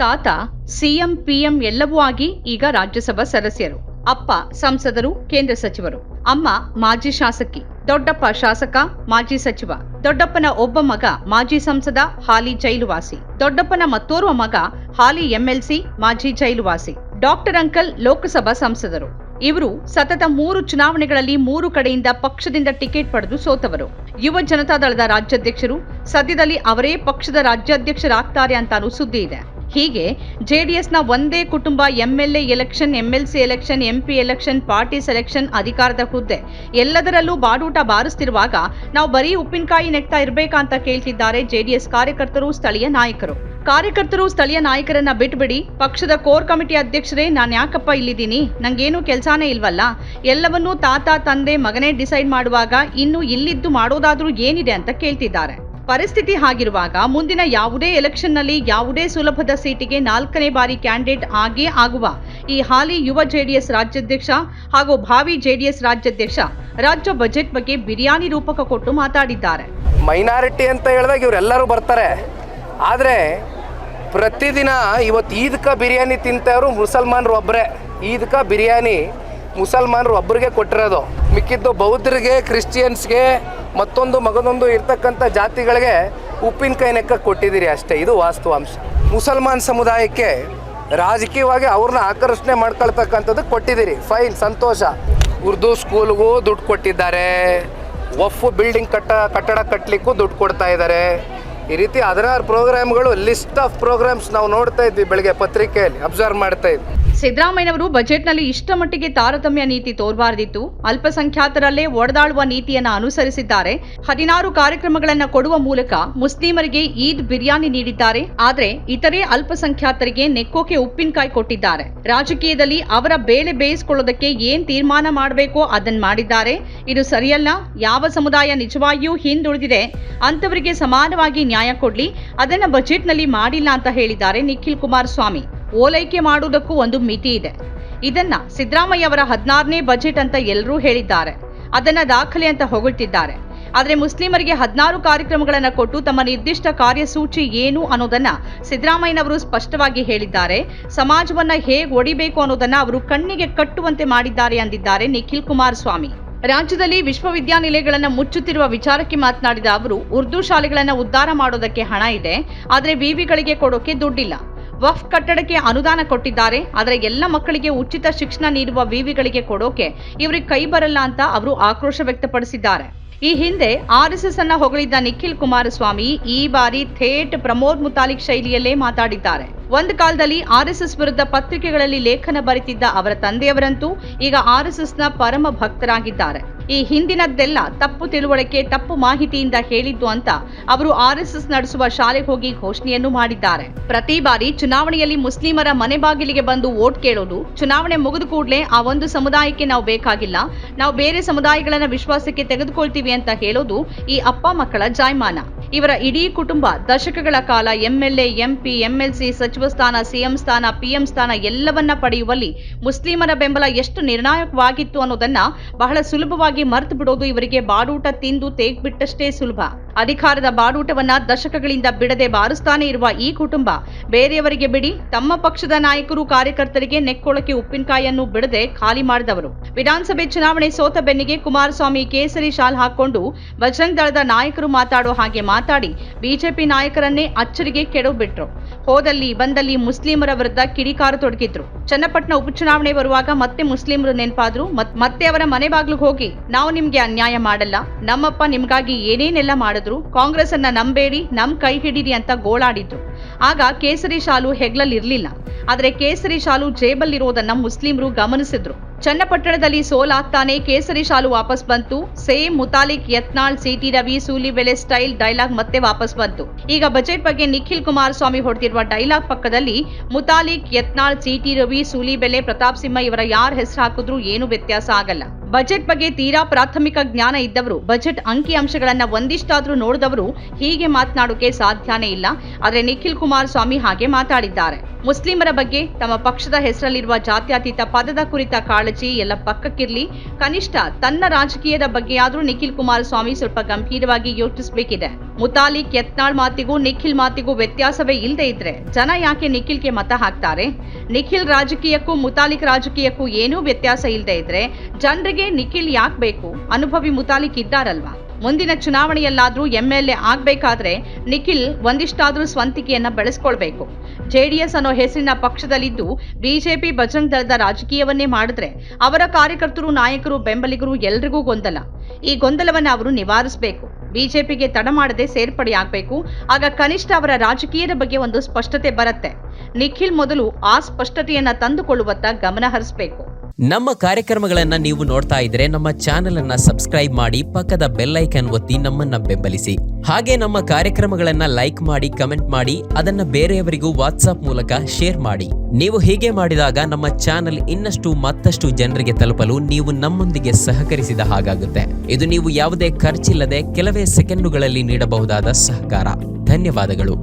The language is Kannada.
ತಾತ ಸಿಎಂ ಪಿಎಂ ಎಲ್ಲವೂ ಆಗಿ ಈಗ ರಾಜ್ಯಸಭಾ ಸದಸ್ಯರು. ಅಪ್ಪ ಸಂಸದರು, ಕೇಂದ್ರ ಸಚಿವರು. ಅಮ್ಮ ಮಾಜಿ ಶಾಸಕಿ. ದೊಡ್ಡಪ್ಪ ಶಾಸಕ, ಮಾಜಿ ಸಚಿವ. ದೊಡ್ಡಪ್ಪನ ಒಬ್ಬ ಮಗ ಮಾಜಿ ಸಂಸದ, ಹಾಲಿ ಜೈಲುವಾಸಿ. ದೊಡ್ಡಪ್ಪನ ಮತ್ತೋರ್ವ ಮಗ ಹಾಲಿ ಎಂಎಲ್ಸಿ, ಮಾಜಿ ಜೈಲುವಾಸಿ. ಡಾಕ್ಟರ್ ಅಂಕಲ್ ಲೋಕಸಭಾ ಸಂಸದರು. ಇವರು ಸತತ 3 ಚುನಾವಣೆಗಳಲ್ಲಿ 3 ಕಡೆಯಿಂದ ಪಕ್ಷದಿಂದ ಟಿಕೆಟ್ ಪಡೆದು ಸೋತವರು. ಯುವ ಜನತಾದಳದ ರಾಜ್ಯಾಧ್ಯಕ್ಷರು. ಸದ್ಯದಲ್ಲಿ ಅವರೇ ಪಕ್ಷದ ರಾಜ್ಯಾಧ್ಯಕ್ಷರಾಗ್ತಾರೆ ಅಂತಾನೂ ಸುದ್ದಿ ಇದೆ. ಹೀಗೆ ಜೆಡಿಎಸ್ನ ಒಂದೇ ಕುಟುಂಬ MLA election, MLC election, MP election, party selection, ಅಧಿಕಾರದ ಹುದ್ದೆ ಎಲ್ಲದರಲ್ಲೂ ಬಾಡೂಟ ಬಾರಿಸ್ತಿರುವಾಗ ನಾವು ಬರೀ ಉಪ್ಪಿನಕಾಯಿ ನೆಕ್ತಾ ಇರ್ಬೇಕಾ ಅಂತ ಕೇಳ್ತಿದ್ದಾರೆ ಜೆಡಿಎಸ್ ಕಾರ್ಯಕರ್ತರು, ಸ್ಥಳೀಯ ನಾಯಕರು. ಸ್ಥಳೀಯ ನಾಯಕರನ್ನ ಬಿಟ್ಬಿಡಿ, ಪಕ್ಷದ ಕೋರ್ ಕಮಿಟಿ ಅಧ್ಯಕ್ಷರೇ ನಾನು ಯಾಕಪ್ಪ ಇಲ್ಲಿದ್ದೀನಿ, ನಂಗೇನು ಕೆಲಸನೇ ಇಲ್ವಲ್ಲ, ಎಲ್ಲವನ್ನೂ ತಾತ ತಂದೆ ಮಗನೇ ಡಿಸೈಡ್ ಮಾಡುವಾಗ ಇನ್ನು ಇಲ್ಲಿದ್ದು ಮಾಡೋದಾದ್ರೂ ಏನಿದೆ ಅಂತ ಕೇಳ್ತಿದ್ದಾರೆ. ಪರಿಸ್ಥಿತಿ ಹಾಗಿರುವಾಗ ಮುಂದಿನ ಯಾವುದೇ ಎಲೆಕ್ಷನ್ನಲ್ಲಿ ಯಾವುದೇ ಸುಲಭದ ಸೀಟಿಗೆ 4ನೇ ಬಾರಿ ಕ್ಯಾಂಡಿಡೇಟ್ ಆಗೇ ಆಗುವ ಈ ಹಾಲಿ ಯುವ ಜೆಡಿಎಸ್ ರಾಜ್ಯಾಧ್ಯಕ್ಷ ಹಾಗೂ ಭಾವಿ ಜೆಡಿಎಸ್ ರಾಜ್ಯಾಧ್ಯಕ್ಷ ರಾಜ್ಯ ಬಜೆಟ್ ಬಗ್ಗೆ ಬಿರಿಯಾನಿ ರೂಪಕ ಕೊಟ್ಟು ಮಾತಾಡಿದ್ದಾರೆ. ಮೈನಾರಿಟಿ ಅಂತ ಹೇಳಿದಾಗ ಇವರೆಲ್ಲರೂ ಬರ್ತಾರೆ, ಆದರೆ ಪ್ರತಿದಿನ ಇವತ್ತು ಈದ್ಕ ಬಿರಿಯಾನಿ ತಿಂತವರು ಮುಸಲ್ಮಾನರು ಒಬ್ಬರೇ. ಈದ್ಕ ಬಿರಿಯಾನಿ ಮುಸಲ್ಮಾನರು ಒಬ್ಬರಿಗೆ ಕೊಟ್ಟಿರೋದು, ಮಿಕ್ಕಿದ್ದು ಬೌದ್ಧರಿಗೆ, ಕ್ರಿಶ್ಚಿಯನ್ಸ್ಗೆ, ಮತ್ತೊಂದು ಮಗದೊಂದು ಇರ್ತಕ್ಕಂಥ ಜಾತಿಗಳಿಗೆ ಉಪ್ಪಿನಕಾಯಿ ನೆಕ್ಕ ಕೊಟ್ಟಿದ್ದೀರಿ ಅಷ್ಟೇ. ಇದು ವಾಸ್ತವಾಂಶ. ಮುಸಲ್ಮಾನ್ ಸಮುದಾಯಕ್ಕೆ ರಾಜಕೀಯವಾಗಿ ಅವ್ರನ್ನ ಆಕರ್ಷಣೆ ಮಾಡ್ಕೊಳ್ತಕ್ಕಂಥದ್ದು ಕೊಟ್ಟಿದ್ದೀರಿ, ಫೈನ್, ಸಂತೋಷ. ಉರ್ದು ಸ್ಕೂಲ್ಗೂ ದುಡ್ಡು ಕೊಟ್ಟಿದ್ದಾರೆ, ವಫ್ ಬಿಲ್ಡಿಂಗ್ ಕಟ್ಟಡ ಕಟ್ಟಲಿಕ್ಕೂ ದುಡ್ಡು ಕೊಡ್ತಾ ಇದ್ದಾರೆ. ಈ ರೀತಿ 16 ಪ್ರೋಗ್ರಾಮ್ಗಳು, ಲಿಸ್ಟ್ ಆಫ್ ಪ್ರೋಗ್ರಾಮ್ಸ್ ನಾವು ನೋಡ್ತಾ ಇದ್ವಿ, ಬೆಳಗ್ಗೆ ಪತ್ರಿಕೆಯಲ್ಲಿ ಅಬ್ಸರ್ವ್ ಮಾಡ್ತಾ ಇದ್ವಿ. ಸಿದ್ದರಾಮಯ್ಯನವರು ಬಜೆಟ್ನಲ್ಲಿ ಇಷ್ಟ ಮಟ್ಟಿಗೆ ತಾರತಮ್ಯ ನೀತಿ ತೋರಬಾರದಿತ್ತು, ಅಲ್ಪಸಂಖ್ಯಾತರಲ್ಲೇ ಒಡೆದಾಳುವ ನೀತಿಯನ್ನು ಅನುಸರಿಸಿದ್ದಾರೆ. 16 ಕಾರ್ಯಕ್ರಮಗಳನ್ನು ಕೊಡುವ ಮೂಲಕ ಮುಸ್ಲಿಮರಿಗೆ ಈದ್ ಬಿರಿಯಾನಿ ನೀಡಿದ್ದಾರೆ. ಆದರೆ ಇತರೆ ಅಲ್ಪಸಂಖ್ಯಾತರಿಗೆ ನೆಕ್ಕೋಕೆ ಉಪ್ಪಿನಕಾಯಿ ಕೊಟ್ಟಿದ್ದಾರೆ. ರಾಜಕೀಯದಲ್ಲಿ ಅವರ ಬೇಳೆ ಬೇಯಿಸಿಕೊಳ್ಳೋದಕ್ಕೆ ಏನ್ ತೀರ್ಮಾನ ಮಾಡಬೇಕೋ ಅದನ್ನು ಮಾಡಿದ್ದಾರೆ. ಇದು ಸರಿಯಲ್ಲ. ಯಾವ ಸಮುದಾಯ ನಿಜವಾಗಿಯೂ ಹಿಂದುಳಿದಿದೆ ಅಂತವರಿಗೆ ಸಮಾನವಾಗಿ ನ್ಯಾಯ ಕೊಡ್ಲಿ, ಅದನ್ನ ಬಜೆಟ್ನಲ್ಲಿ ಮಾಡಿಲ್ಲ ಅಂತ ಹೇಳಿದ್ದಾರೆ ನಿಖಿಲ್ ಕುಮಾರಸ್ವಾಮಿ. ಓಲೈಕೆ ಮಾಡುವುದಕ್ಕೂ ಒಂದು ಮಿತಿ ಇದೆ. ಇದನ್ನ ಸಿದ್ದರಾಮಯ್ಯ ಅವರ 16ನೇ ಬಜೆಟ್ ಅಂತ ಎಲ್ಲರೂ ಹೇಳಿದ್ದಾರೆ, ಅದನ್ನ ದಾಖಲೆ ಅಂತ ಹೊಗಳ್ತಿದ್ದಾರೆ. ಆದರೆ ಮುಸ್ಲಿಮರಿಗೆ 16 ಕಾರ್ಯಕ್ರಮಗಳನ್ನು ಕೊಟ್ಟು ತಮ್ಮ ನಿರ್ದಿಷ್ಟ ಕಾರ್ಯಸೂಚಿ ಏನು ಅನ್ನೋದನ್ನ ಸಿದ್ದರಾಮಯ್ಯನವರು ಸ್ಪಷ್ಟವಾಗಿ ಹೇಳಿದ್ದಾರೆ. ಸಮಾಜವನ್ನ ಹೇಗೆ ಒಡಿಬೇಕು ಅನ್ನೋದನ್ನ ಅವರು ಕಣ್ಣಿಗೆ ಕಟ್ಟುವಂತೆ ಮಾಡಿದ್ದಾರೆ ಅಂದಿದ್ದಾರೆ ನಿಖಿಲ್ ಕುಮಾರಸ್ವಾಮಿ. ರಾಜ್ಯದಲ್ಲಿ ವಿಶ್ವವಿದ್ಯಾನಿಲಯಗಳನ್ನು ಮುಚ್ಚುತ್ತಿರುವ ವಿಚಾರಕ್ಕೆ ಮಾತನಾಡಿದ ಅವರು, ಉರ್ದು ಶಾಲೆಗಳನ್ನು ಉದ್ಧಾರ ಮಾಡೋದಕ್ಕೆ ಹಣ ಇದೆ, ಆದರೆ ವಿವಿಗಳಿಗೆ ಕೊಡೋಕೆ ದುಡ್ಡಿಲ್ಲ. ವಫ್ ಕಟ್ಟಡಕ್ಕೆ ಅನುದಾನ ಕೊಟ್ಟಿದ್ದಾರೆ, ಆದರೆ ಎಲ್ಲ ಮಕ್ಕಳಿಗೆ ಉಚಿತ ಶಿಕ್ಷಣ ನೀಡುವ ವಿವಿಗಳಿಗೆ ಕೊಡೋಕೆ ಇವರಿಗೆ ಕೈ ಬರಲ್ಲ ಅಂತ ಅವರು ಆಕ್ರೋಶ ವ್ಯಕ್ತಪಡಿಸಿದ್ದಾರೆ. ಈ ಹಿಂದೆ ಆರ್ಎಸ್ಎಸ್ ಅನ್ನ ಹೊಗಳಿದ್ದ ನಿಖಿಲ್ ಕುಮಾರಸ್ವಾಮಿ ಈ ಬಾರಿ ಥೇಟ್ ಪ್ರಮೋದ್ ಮುತಾಲಿಕ್ ಶೈಲಿಯಲ್ಲೇ ಮಾತಾಡಿದ್ದಾರೆ. ಒಂದು ಕಾಲದಲ್ಲಿ ಆರ್ಎಸ್ಎಸ್ ವಿರುದ್ಧ ಪತ್ರಿಕೆಗಳಲ್ಲಿ ಲೇಖನ ಬರೆತಿದ್ದ ಅವರ ತಂದೆಯವರಂತೂ ಈಗ ಆರ್ಎಸ್ಎಸ್ನ ಪರಮ ಭಕ್ತರಾಗಿದ್ದಾರೆ. ಈ ಹಿಂದಿನದ್ದೆಲ್ಲ ತಪ್ಪು ತಿಳುವಳಿಕೆ, ತಪ್ಪು ಮಾಹಿತಿಯಿಂದ ಹೇಳಿದ್ದು ಅಂತ ಅವರು ಆರ್ಎಸ್ಎಸ್ ನಡೆಸುವ ಶಾಲೆಗೆ ಹೋಗಿ ಘೋಷಣೆಯನ್ನು ಮಾಡಿದ್ದಾರೆ. ಪ್ರತಿ ಬಾರಿ ಚುನಾವಣೆಯಲ್ಲಿ ಮುಸ್ಲಿಮರ ಮನೆ ಬಾಗಿಲಿಗೆ ಬಂದು ವೋಟ್ ಕೇಳೋದು, ಚುನಾವಣೆ ಮುಗಿದ ಕೂಡಲೇ ಆ ಒಂದು ಸಮುದಾಯಕ್ಕೆ ನಾವು ಬೇಕಾಗಿಲ್ಲ, ನಾವು ಬೇರೆ ಸಮುದಾಯಗಳನ್ನ ವಿಶ್ವಾಸಕ್ಕೆ ತೆಗೆದುಕೊಳ್ತೀವಿ ಅಂತ ಹೇಳೋದು ಈ ಅಪ್ಪ ಮಕ್ಕಳ ಜಾಯಮಾನ. ಇವರ ಇಡೀ ಕುಟುಂಬ ದಶಕಗಳ ಕಾಲ ಎಂಎಲ್ಎ, ಎಂಪಿ, ಎಂಎಲ್ಸಿ, ಸಚಿವ ಸ್ಥಾನ, ಸಿಎಂ ಸ್ಥಾನ, ಪಿಎಂ ಸ್ಥಾನ ಎಲ್ಲವನ್ನ ಪಡೆಯುವಲ್ಲಿ ಮುಸ್ಲಿಮರ ಬೆಂಬಲ ಎಷ್ಟು ನಿರ್ಣಾಯಕವಾಗಿತ್ತು ಅನ್ನೋದನ್ನ ಬಹಳ ಸುಲಭವಾಗಿ ಮರೆತು ಬಿಡೋದು ಇವರಿಗೆ ಬಾಡೂಟ ತಿಂದು ತೇಗ್ಬಿಟ್ಟಷ್ಟೇ ಸುಲಭ. ಅಧಿಕಾರದ ಬಾಡೂಟವನ್ನ ದಶಕಗಳಿಂದ ಬಿಡದೆ ಬಾರಿಸ್ತಾನೆ ಇರುವ ಈ ಕುಟುಂಬ ಬೇರೆಯವರಿಗೆ ಬಿಡಿ, ತಮ್ಮ ಪಕ್ಷದ ನಾಯಕರು ಕಾರ್ಯಕರ್ತರಿಗೆ ನೆಕ್ಕೊಳ್ಳಕ್ಕೆ ಉಪ್ಪಿನಕಾಯಿಯನ್ನು ಬಿಡದೆ ಖಾಲಿ ಮಾಡಿದವರು. ವಿಧಾನಸಭೆ ಚುನಾವಣೆ ಸೋತ ಬೆನ್ನಿಗೆ ಕುಮಾರಸ್ವಾಮಿ ಕೇಸರಿ ಶಾಲ್ ಹಾಕೊಂಡು ಬಜರಂಗ್ ದಳದ ನಾಯಕರು ಮಾತಾಡೋ ಹಾಗೆ ಮಾತಾಡಿ ಬಿಜೆಪಿ ನಾಯಕರನ್ನೇ ಅಚ್ಚರಿಗೆ ಕೆಡವಿಬಿಟ್ರು. ಹೋದಲ್ಲಿ ಬಂದಲ್ಲಿ ಮುಸ್ಲಿಮರ ವಿರುದ್ಧ ಕಿಡಿಕಾರು ತೊಡಗಿದ್ರು. ಚನ್ನಪಟ್ಟಣ ಉಪಚುನಾವಣೆ ಬರುವಾಗ ಮತ್ತೆ ಮುಸ್ಲಿಮರು ನೆನಪಾದ್ರು. ಮತ್ತೆ ಅವರ ಮನೆ ಬಾಗ್ಲಿಗೆ ಹೋಗಿ, ನಾವು ನಿಮ್ಗೆ ಅನ್ಯಾಯ ಮಾಡಲ್ಲ, ನಮ್ಮಪ್ಪ ನಿಮ್ಗಾಗಿ ಏನೇನೆಲ್ಲ ಮಾಡಿದ್ರು, ಕಾಂಗ್ರೆಸ್ ಅನ್ನ ನಂಬೇಡಿ, ನಮ್ ಕೈ ಹಿಡೀರಿ ಅಂತ ಗೋಳಾಡಿದ್ರು. ಆಗ ಕೇಸರಿ ಶಾಲು ಹೆಗ್ಲಲ್ಲಿರ್ಲಿಲ್ಲ, ಆದ್ರೆ ಕೇಸರಿ ಶಾಲು ಜೇಬಲ್ಲಿರೋದನ್ನ ಮುಸ್ಲಿಮರು ಗಮನಿಸಿದ್ರು. ಚನ್ನಪಟ್ಟಣದಲ್ಲಿ ಸೋಲಾಗ್ತಾನೆ ಕೇಸರಿ ಶಾಲು ವಾಪಸ್ ಬಂತು. Same Muthalik, Yatnal, CT Ravi, Sulibele style dialogue ಮತ್ತೆ ವಾಪಸ್ ಬಂತು. ಈಗ ಬಜೆಟ್ ಬಗ್ಗೆ ನಿಖಿಲ್ ಕುಮಾರಸ್ವಾಮಿ ಹೊಡೆದಿರುವ ಡೈಲಾಗ್ ಪಕ್ಕದಲ್ಲಿ ಮುತಾಲಿಕ್, ಯತ್ನಾಳ್, ಸಿಟಿ ರವಿ, ಸೂಲಿಬೆಲೆ, ಪ್ರತಾಪ್ ಸಿಂಹ ಇವರ ಯಾರ ಹೆಸರು ಹಾಕಿದ್ರೂ ಏನು ವ್ಯತ್ಯಾಸ ಆಗಲ್ಲ. ಬಜೆಟ್ ಬಗ್ಗೆ ತೀರಾ ಪ್ರಾಥಮಿಕ ಜ್ಞಾನ ಇದ್ದವರು, ಬಜೆಟ್ ಅಂಕಿ ಅಂಶಗಳನ್ನ ಒಂದಿಷ್ಟಾದ್ರೂ ನೋಡಿದವರು ಹೀಗೆ ಮಾತನಾಡೋಕೆ ಸಾಧ್ಯನೇ ಇಲ್ಲ. ಆದ್ರೆ ನಿಖಿಲ್ ಕುಮಾರಸ್ವಾಮಿ ಹಾಗೆ ಮಾತಾಡಿದ್ದಾರೆ. ಮುಸ್ಲಿಮರ ಬಗ್ಗೆ ತಮ್ಮ ಪಕ್ಷದ ಹೆಸರಲ್ಲಿರುವ ಜಾತ್ಯತೀತ ಪದದ ಕುರಿತ ಕಾಳಜಿ ಎಲ್ಲ ಪಕ್ಕಕ್ಕಿರ್ಲಿ, ಕನಿಷ್ಠ ತನ್ನ ರಾಜಕೀಯದ ಬಗ್ಗೆಯಾದರೂ ನಿಖಿಲ್ ಕುಮಾರಸ್ವಾಮಿ ಸ್ವಲ್ಪ ಗಂಭೀರವಾಗಿ ಯೋಚಿಸಬೇಕಿದೆ. ಮುತಾಲಿಕ್ ಯತ್ನಾಳ್ ಮಾತಿಗೂ ನಿಖಿಲ್ ಮಾತಿಗೂ ವ್ಯತ್ಯಾಸವೇ ಇಲ್ಲದೆ ಇದ್ರೆ ಜನ ಯಾಕೆ ನಿಖಿಲ್ಗೆ ಮತ ಹಾಕ್ತಾರೆ? ನಿಖಿಲ್ ರಾಜಕೀಯಕ್ಕೂ ಮುತಾಲಿಕ್ ರಾಜಕೀಯಕ್ಕೂ ಏನೂ ವ್ಯತ್ಯಾಸ ಇಲ್ಲದೆ ಇದ್ರೆ ಜನರಿಗೆ ನಿಖಿಲ್ ಯಾಕೆ ಬೇಕು? ಅನುಭವಿ ಮುತಾಲಿಕ್ ಇದ್ದಾರಲ್ವಾ. ಮುಂದಿನ ಚುನಾವಣೆಯಲ್ಲಾದ್ರೂ MLA ಆಗ್ಬೇಕಾದ್ರೆ ನಿಖಿಲ್ ಒಂದಿಷ್ಟಾದ್ರೂ ಸ್ವಂತಿಕೆಯನ್ನ ಬೆಳೆಸ್ಕೊಳ್ಬೇಕು. JDS ಅನ್ನೋ ಹೆಸರಿನ ಪಕ್ಷದಲ್ಲಿದ್ದು ಬಿಜೆಪಿ ಬಜರಂಗ್ ದಳದ ರಾಜಕೀಯವನ್ನೇ ಮಾಡಿದ್ರೆ ಅವರ ಕಾರ್ಯಕರ್ತರು, ನಾಯಕರು, ಬೆಂಬಲಿಗರು ಎಲ್ರಿಗೂ ಗೊಂದಲ. ಈ ಗೊಂದಲವನ್ನ ಅವರು ನಿವಾರಿಸಬೇಕು. ಬಿಜೆಪಿಗೆ ತಡ ಮಾಡದೆ ಸೇರ್ಪಡೆಯಾಗಬೇಕು. ಆಗ ಕನಿಷ್ಠ ಅವರ ರಾಜಕೀಯದ ಬಗ್ಗೆ ಒಂದು ಸ್ಪಷ್ಟತೆ ಬರುತ್ತೆ. ನಿಖಿಲ್ ಮೊದಲು ಆ ಸ್ಪಷ್ಟತೆಯನ್ನ ತಂದುಕೊಳ್ಳುವತ್ತ ಗಮನ ಹರಿಸಬೇಕು. ನಮ್ಮ ಕಾರ್ಯಕ್ರಮಗಳನ್ನ ನೀವು ನೋಡ್ತಾ ಇದ್ರೆ ನಮ್ಮ ಚಾನೆಲ್ ಅನ್ನ ಸಬ್ಸ್ಕ್ರೈಬ್ ಮಾಡಿ, ಪಕ್ಕದ ಬೆಲ್ ಐಕಾನ್ ಒತ್ತಿ ನಮ್ಮನ್ನ ಬೆಂಬಲಿಸಿ. ಹಾಗೆ ನಮ್ಮ ಕಾರ್ಯಕ್ರಮಗಳನ್ನ ಲೈಕ್ ಮಾಡಿ, ಕಮೆಂಟ್ ಮಾಡಿ, ಅದನ್ನ ಬೇರೆಯವರಿಗೂ ವಾಟ್ಸ್ಆಪ್ ಮೂಲಕ ಶೇರ್ ಮಾಡಿ. ನೀವು ಹೀಗೆ ಮಾಡಿದಾಗ ನಮ್ಮ ಚಾನೆಲ್ ಇನ್ನಷ್ಟು ಮತ್ತಷ್ಟು ಜನರಿಗೆ ತಲುಪಲು ನೀವು ನಮ್ಮೊಂದಿಗೆ ಸಹಕರಿಸಿದ ಹಾಗಾಗುತ್ತೆ. ಇದು ನೀವು ಯಾವುದೇ ಖರ್ಚಿಲ್ಲದೆ ಕೆಲವೇ ಸೆಕೆಂಡುಗಳಲ್ಲಿ ನೀಡಬಹುದಾದ ಸಹಕಾರ. ಧನ್ಯವಾದಗಳು.